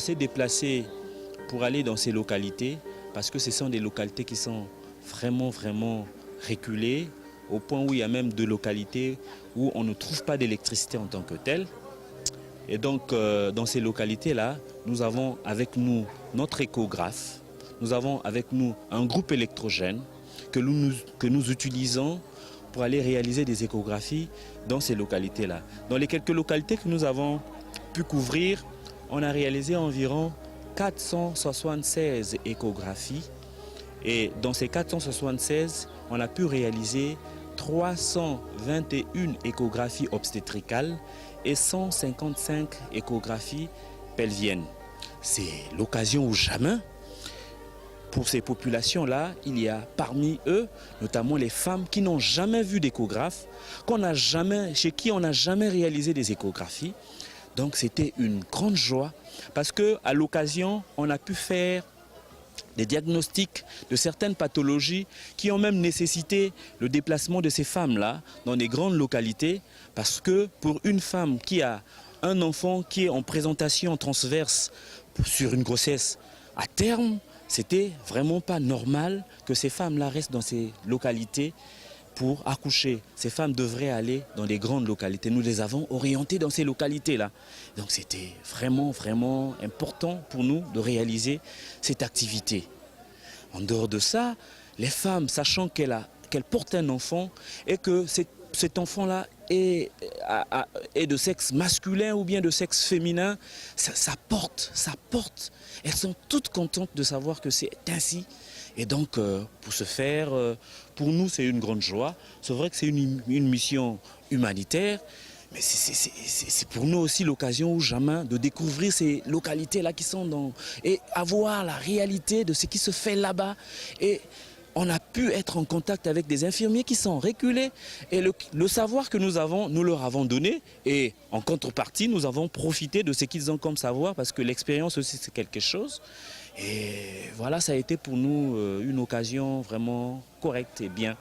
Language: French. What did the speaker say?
s'est déplacé pour aller dans ces localités parce que ce sont des localités qui sont vraiment reculées, au point où il y a même 2 localités où on ne trouve pas d'électricité en tant que telle. Et donc, dans ces localités-là, nous avons avec nous notre échographe, nous avons avec nous un groupe électrogène que nous utilisons pour aller réaliser des échographies dans ces localités-là. Dans les quelques localités que nous avons pu couvrir, on a réalisé environ 476 échographies. Et dans ces 476, on a pu réaliser 321 échographies obstétricales et 155 échographies pelviennes. C'est l'occasion ou jamais. Pour ces populations-là, il y a parmi eux, notamment les femmes qui n'ont jamais vu d'échographe, chez qui on n'a jamais réalisé des échographies. Donc c'était une grande joie parce qu'à l'occasion, on a pu faire des diagnostics de certaines pathologies qui ont même nécessité le déplacement de ces femmes-là dans des grandes localités, parce que pour une femme qui a un enfant qui est en présentation transverse sur une grossesse, à terme, c'était vraiment pas normal que ces femmes-là restent dans ces localités pour accoucher. Ces femmes devraient aller dans des grandes localités. Nous les avons orientées dans ces localités-là. Donc c'était vraiment important pour nous de réaliser cette activité. En dehors de ça, les femmes, sachant qu'elles portent un enfant et que cet enfant-là est de sexe masculin ou bien de sexe féminin, ça porte. Elles sont toutes contentes de savoir que c'est ainsi. Et donc, pour ce faire, pour nous, c'est une grande joie. C'est vrai que c'est une mission humanitaire, mais c'est pour nous aussi l'occasion ou jamais de découvrir ces localités-là qui sont dans... et avoir la réalité de ce qui se fait là-bas. Et on a pu être en contact avec des infirmiers qui sont reculés. Et le savoir que nous leur avons donné. Et en contrepartie, nous avons profité de ce qu'ils ont comme savoir, parce que l'expérience aussi, c'est quelque chose. Et voilà, ça a été pour nous une occasion vraiment correcte et bien.